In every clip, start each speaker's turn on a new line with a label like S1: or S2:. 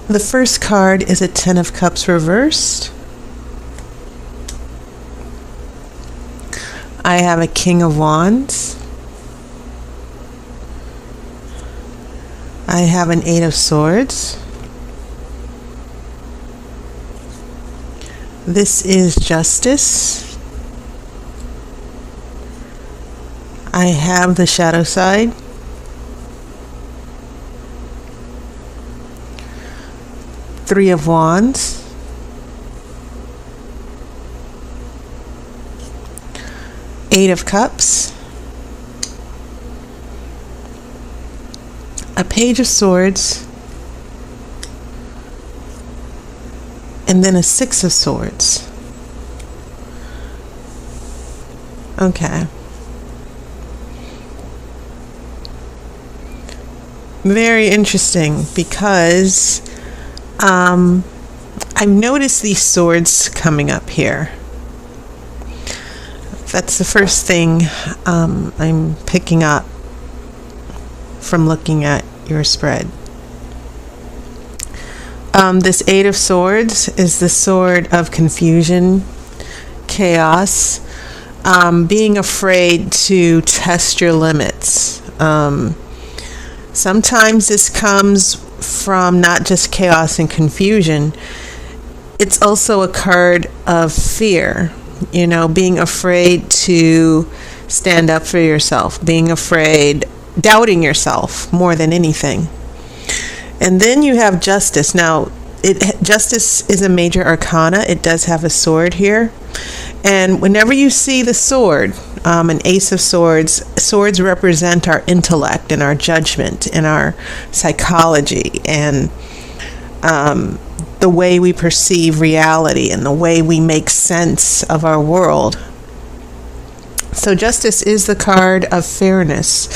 S1: The first card is a Ten of Cups reversed. I have a King of Wands. I have an Eight of Swords. This is Justice. I have the Shadow side. Three of Wands. Eight of Cups. A Page of Swords. And then a Six of Swords. Okay. Very interesting because I've noticed these swords coming up here. That's the first thing I'm picking up from looking at your spread. This Eight of Swords is the sword of confusion, chaos, being afraid to test your limits. Sometimes this comes from not just chaos and confusion, it's also a card of fear, you know, being afraid to stand up for yourself, being afraid, doubting yourself more than anything. And then you have Justice. Now, Justice is a major arcana. It does have a sword here. And whenever you see the sword, an Ace of Swords, swords represent our intellect and our judgment and our psychology and the way we perceive reality and the way we make sense of our world. So Justice is the card of fairness.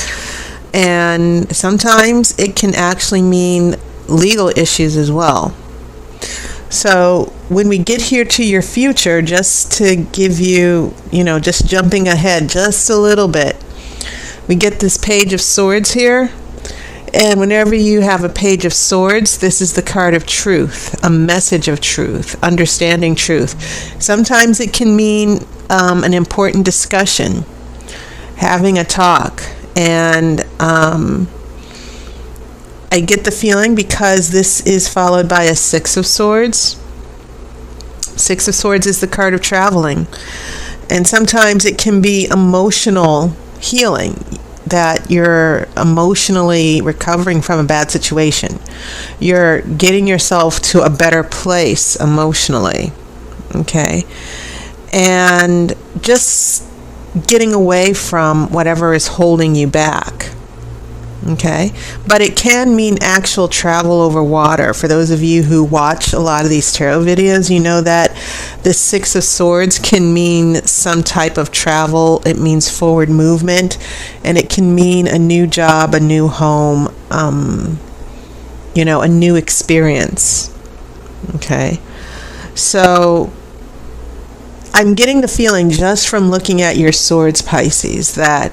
S1: And sometimes it can actually mean legal issues as well. So when we get here to your future, just to give you, just jumping ahead just a little bit, we get this Page of Swords here. And whenever you have a Page of Swords, this is the card of truth, a message of truth, understanding truth. Sometimes it can mean an important discussion, having a talk. And I get the feeling, because this is followed by a Six of Swords. Six of Swords is the card of traveling. And sometimes it can be emotional healing, that you're emotionally recovering from a bad situation. You're getting yourself to a better place emotionally. Okay? And just getting away from whatever is holding you back. Okay, but it can mean actual travel over water. For those of you who watch a lot of these tarot videos, you know that the Six of Swords can mean some type of travel. It means forward movement, and it can mean a new job, a new home, a new experience. Okay, so I'm getting the feeling just from looking at your swords, Pisces, that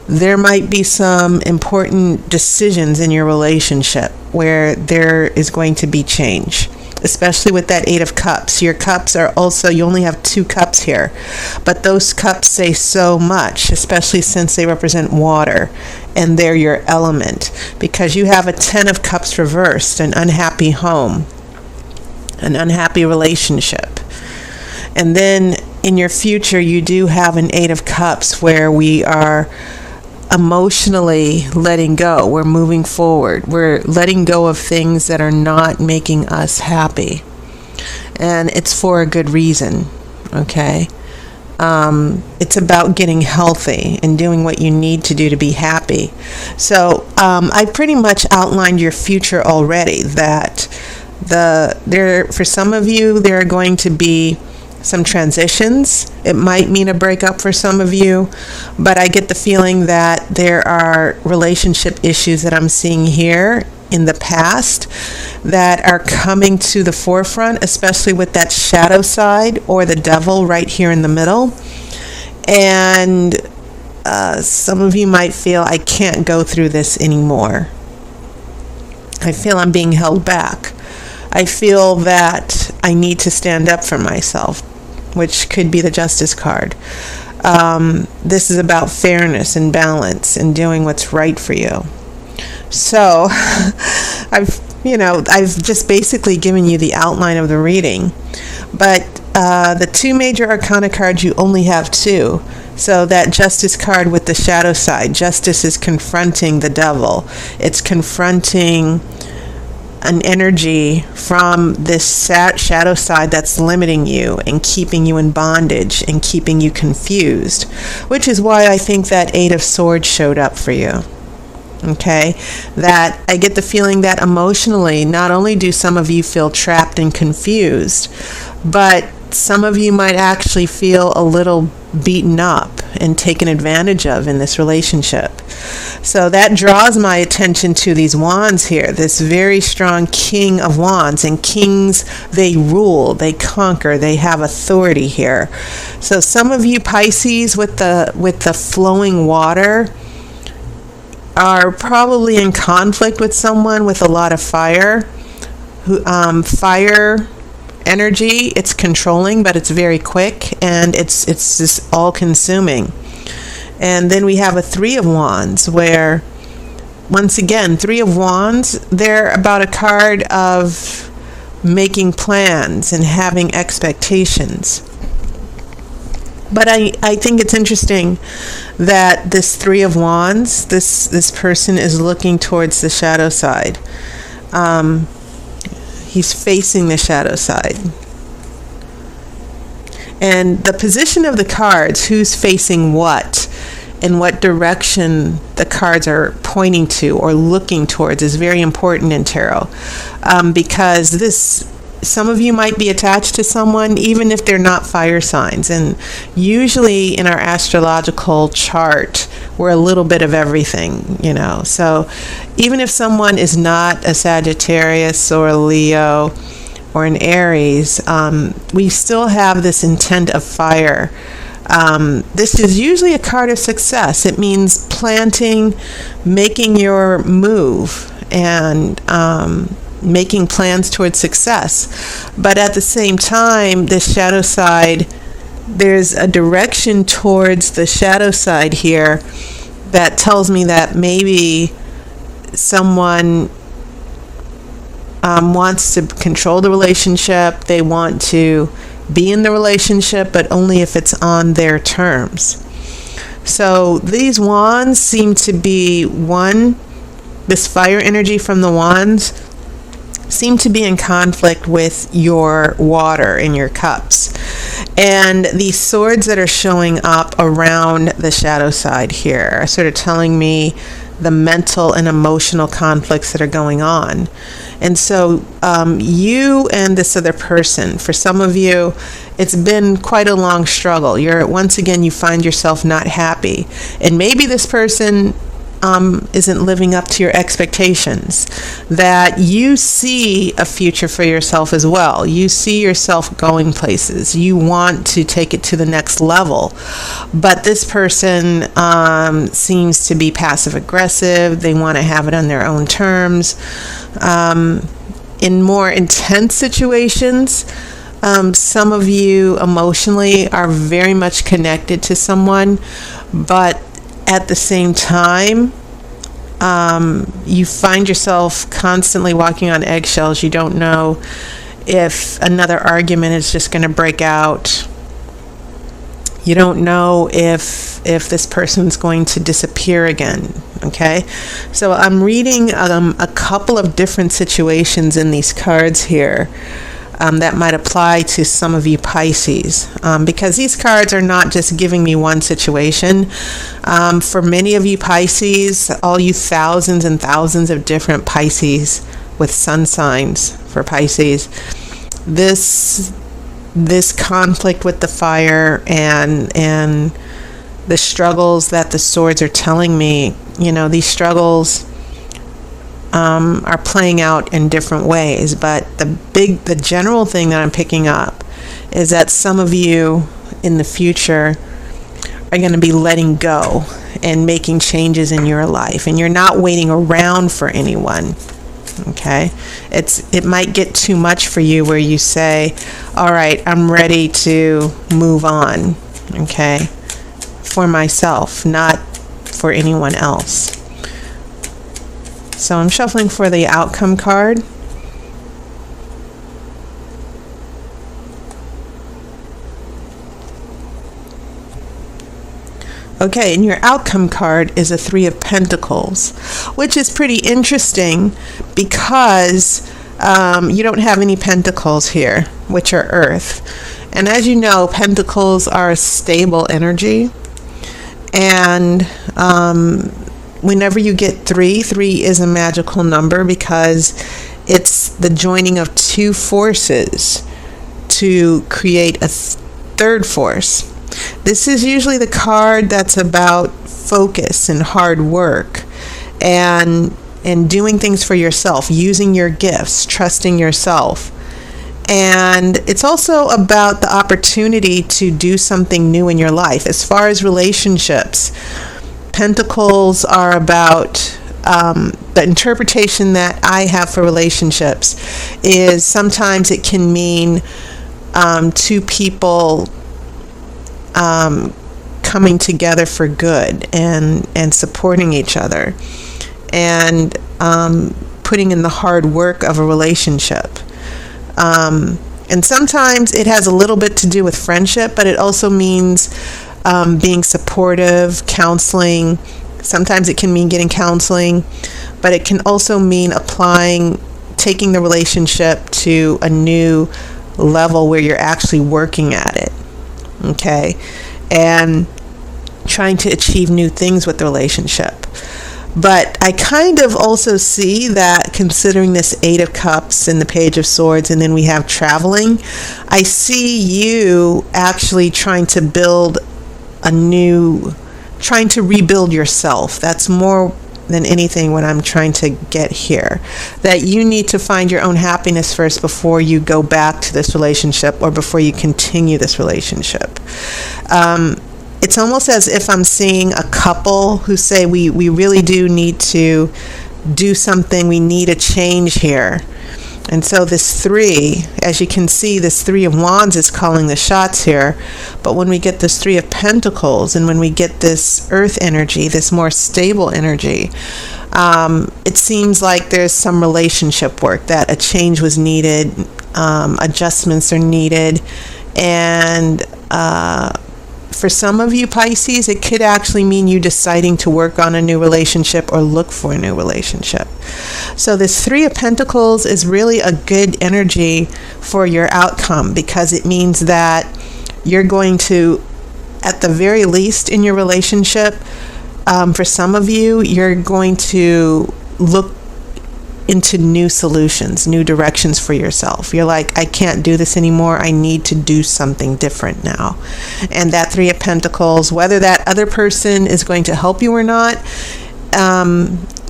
S1: there might be some important decisions in your relationship where there is going to be change, especially with that Eight of Cups. Your cups are also, you only have two cups here, but those cups say so much, especially since they represent water and they're your element, because you have a Ten of Cups reversed, an unhappy home, an unhappy relationship. And then in your future, you do have an Eight of Cups where we are emotionally letting go. We're moving forward. We're letting go of things that are not making us happy. And it's for a good reason. Okay? It's about getting healthy and doing what you need to do to be happy. So I pretty much outlined your future already, that for some of you, there are going to be some transitions. It might mean a breakup for some of you, but I get the feeling that there are relationship issues that I'm seeing here in the past that are coming to the forefront, especially with that shadow side or the devil right here in the middle. And some of you might feel, I can't go through this anymore. I feel I'm being held back. I feel that I need to stand up for myself, which could be the Justice card. This is about fairness and balance and doing what's right for you. So I've just basically given you the outline of the reading. But the two major arcana cards, you only have two. So that Justice card with the shadow side, Justice is confronting the devil. It's confronting an energy from this shadow side that's limiting you and keeping you in bondage and keeping you confused, which is why I think that Eight of Swords showed up for you. Okay, that I get the feeling that emotionally, not only do some of you feel trapped and confused, but some of you might actually feel a little beaten up and taken advantage of in this relationship. So that draws my attention to these wands here, this very strong King of Wands. And kings, they rule, they conquer, they have authority here. So some of you Pisces with the flowing water are probably in conflict with someone with a lot of fire. Fire energy, it's controlling, but it's very quick, and it's just all-consuming. And then we have a Three of Wands, where, once again, Three of Wands, they're about a card of making plans and having expectations. But I think it's interesting that this Three of Wands, this person is looking towards the shadow side. He's facing the shadow side. And the position of the cards, who's facing what, and what direction the cards are pointing to or looking towards, is very important in tarot. Because some of you might be attached to someone, even if they're not fire signs. And usually in our astrological chart, we're a little bit of everything, So even if someone is not a Sagittarius or a Leo or an Aries, we still have this intent of fire. This is usually a card of success. It means planting, making your move, and making plans towards success. But at the same time, the shadow side, there's a direction towards the shadow side here that tells me that maybe someone wants to control the relationship. They want to be in the relationship, but only if it's on their terms. So these wands seem to be this fire energy from the wands seem to be in conflict with your water in your cups. And these swords that are showing up around the shadow side here are sort of telling me the mental and emotional conflicts that are going on. And so you and this other person, for some of you, it's been quite a long struggle. Once again, you find yourself not happy. And maybe this person isn't living up to your expectations, that you see a future for yourself as well. You see yourself going places. You want to take it to the next level. But this person seems to be passive aggressive. They want to have it on their own terms. In more intense situations, some of you emotionally are very much connected to someone, but at the same time, you find yourself constantly walking on eggshells. You don't know if another argument is just going to break out. You don't know if this person's going to disappear again. Okay? So I'm reading a couple of different situations in these cards here. That might apply to some of you Pisces, because these cards are not just giving me one situation. For many of you Pisces, all you thousands and thousands of different Pisces with sun signs for Pisces, this conflict with the fire and the struggles that the swords are telling me, these struggles are playing out in different ways. But the general thing that I'm picking up is that some of you in the future are going to be letting go and making changes in your life, and you're not waiting around for anyone. Okay, it might get too much for you where you say, all right, I'm ready to move on, okay, for myself, not for anyone else. So I'm shuffling for the outcome card. Okay, and your outcome card is a Three of Pentacles, which is pretty interesting because you don't have any pentacles here, which are earth. And as you know, pentacles are a stable energy. And whenever you get three is a magical number because it's the joining of two forces to create a third force. This is usually the card that's about focus and hard work and doing things for yourself, using your gifts, trusting yourself. And it's also about the opportunity to do something new in your life. As far as relationships, pentacles are about the interpretation that I have for relationships is sometimes it can mean two people coming together for good and supporting each other and putting in the hard work of a relationship. And sometimes it has a little bit to do with friendship, but it also means being supportive, counseling. Sometimes it can mean getting counseling, but it can also mean taking the relationship to a new level where you're actually working at it. Okay, and trying to achieve new things with the relationship. But I kind of also see that considering this Eight of Cups and the Page of Swords, and then we have traveling, I see you actually trying to rebuild yourself. That's more than anything what I'm trying to get here. That you need to find your own happiness first before you go back to this relationship or before you continue this relationship. It's almost as if I'm seeing a couple who say we really do need to do something. We need a change here. And so this three, as you can see, this Three of Wands is calling the shots here. But when we get this Three of Pentacles and when we get this earth energy, this more stable energy, it seems like there's some relationship work, that a change was needed, adjustments are needed. And for some of you Pisces, it could actually mean you deciding to work on a new relationship or look for a new relationship. So this Three of Pentacles is really a good energy for your outcome because it means that you're going to, at the very least in your relationship, for some of you, you're going to look into new solutions, new directions for yourself. You're like, I can't do this anymore. I need to do something different now. And that Three of Pentacles, whether that other person is going to help you or not,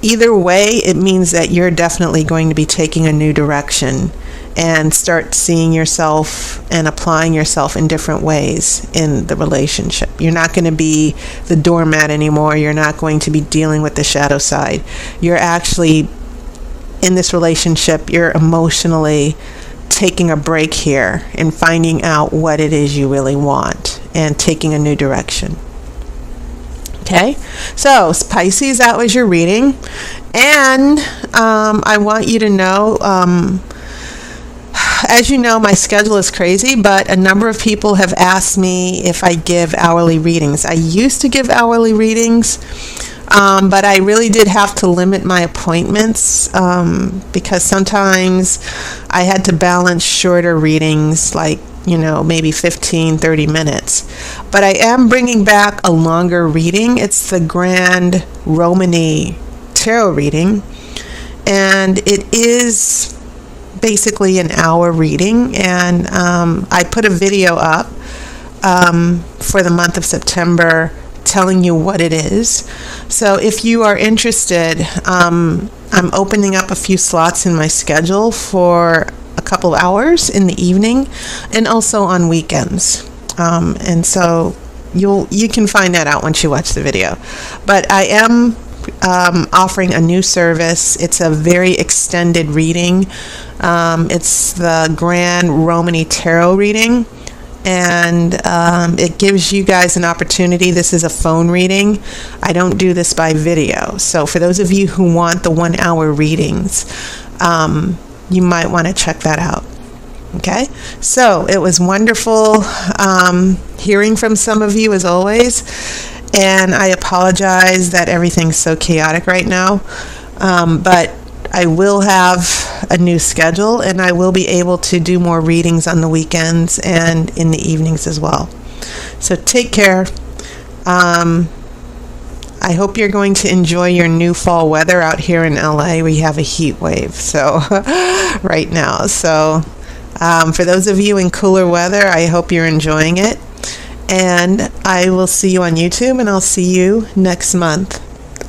S1: either way, it means that you're definitely going to be taking a new direction and start seeing yourself and applying yourself in different ways in the relationship. You're not going to be the doormat anymore. You're not going to be dealing with the shadow side. You're actually in this relationship, you're emotionally taking a break here and finding out what it is you really want and taking a new direction. Okay, so Pisces, that was your reading. And I want you to know, as you know, my schedule is crazy, but a number of people have asked me if I give hourly readings. I used to give hourly readings, but I really did have to limit my appointments because sometimes I had to balance shorter readings, like, maybe 15, 30 minutes. But I am bringing back a longer reading. It's the Grand Romany Tarot reading, and it is basically an hour reading, and I put a video up for the month of September telling you what it is. So if you are interested, I'm opening up a few slots in my schedule for a couple of hours in the evening and also on weekends. And so you can find that out once you watch the video. But I am offering a new service. It's a very extended reading. It's the Grand Romany Tarot reading, and it gives you guys an opportunity. This is a phone reading. I don't do this by video. So for those of you who want the 1 hour readings, you might want to check that out. Okay, so it was wonderful hearing from some of you as always, and I apologize that everything's so chaotic right now, but I will have a new schedule, and I will be able to do more readings on the weekends and in the evenings as well. So take care. I hope you're going to enjoy your new fall weather out here in LA. We have a heat wave so right now. So for those of you in cooler weather, I hope you're enjoying it. And I will see you on YouTube, and I'll see you next month.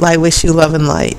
S1: I wish you love and light.